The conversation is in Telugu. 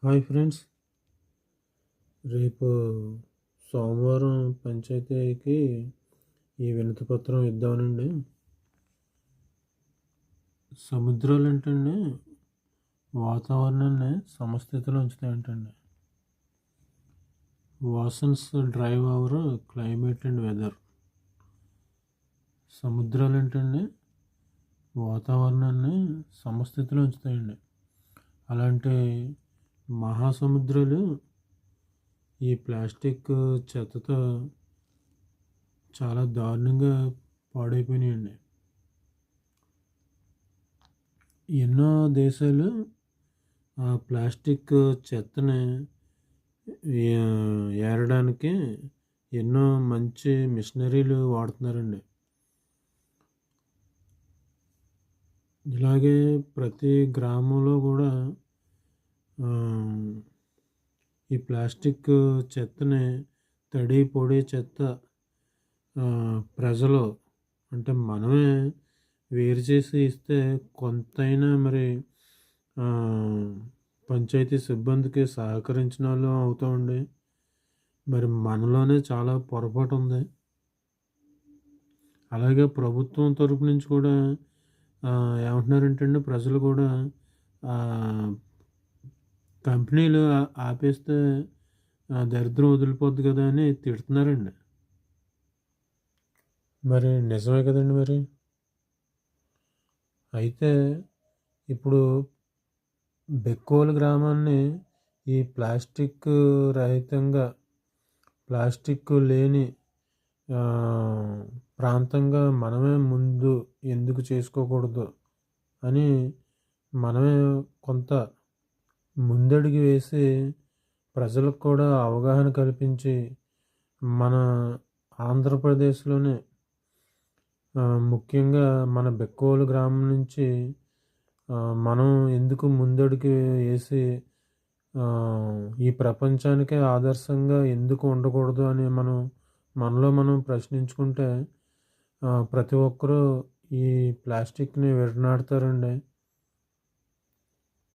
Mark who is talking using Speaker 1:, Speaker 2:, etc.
Speaker 1: హాయ్ ఫ్రెండ్స్, రేపు సోమవారం పంచాయతీకి ఈ వినతి పత్రం ఇద్దామనండి. సముద్రాలు ఏంటండి వాతావరణాన్ని సమస్థితిలో ఉంచుతాయంటండి. Oceans drive our climate and weather. సముద్రాలు ఏంటండి వాతావరణాన్ని సమస్థితిలో ఉంచుతాయండి. అలాంటి మహాసముద్రాలు ఈ ప్లాస్టిక్ చెత్తతో చాలా దారుణంగా పాడైపోయినాయండి. ఎన్నో దేశాలు ఆ ప్లాస్టిక్ చెత్తని ఏరడానికి ఎన్నో మంచి మిషనరీలు వాడుతున్నారండి. ఇలాగే ప్రతి గ్రామంలో కూడా ఈ ప్లాస్టిక్ చెత్తని తడి పొడి చెత్త ప్రజలు అంటే మనమే వేరు చేసి ఇస్తే కొంతైనా మరి పంచాయతీ సిబ్బందికి సహకరించిన వాళ్ళు అవుతామండి. మరి మనలోనే చాలా పొరపాటు ఉంది. అలాగే ప్రభుత్వం తరపు నుంచి కూడా ఏమంటున్నారంటే ప్రజలు కూడా కంపెనీలు ఆపేస్తే దరిద్రం వదిలిపోద్ది కదా అని తిడుతున్నారండి. మరి నిజమే కదండి. మరి అయితే ఇప్పుడు బెక్కోలు గ్రామాన్ని ఈ ప్లాస్టిక్ రహితంగా ప్లాస్టిక్ లేని ప్రాంతంగా మనమే ముందు ఎందుకు చేసుకోకూడదు అని మనమే కొంత ముందడుగు వేసి ప్రజలకు కూడా అవగాహన కల్పించి మన ఆంధ్రప్రదేశ్లోనే ముఖ్యంగా మన బెక్కోలు గ్రామం నుంచి మనం ఎందుకు ముందడుగు వేసి ఈ ప్రపంచానికే ఆదర్శంగా ఎందుకు ఉండకూడదు అని మనలో మనం ప్రశ్నించుకుంటే ప్రతి ఒక్కరూ ఈ ప్లాస్టిక్ని విడనాడతారండి.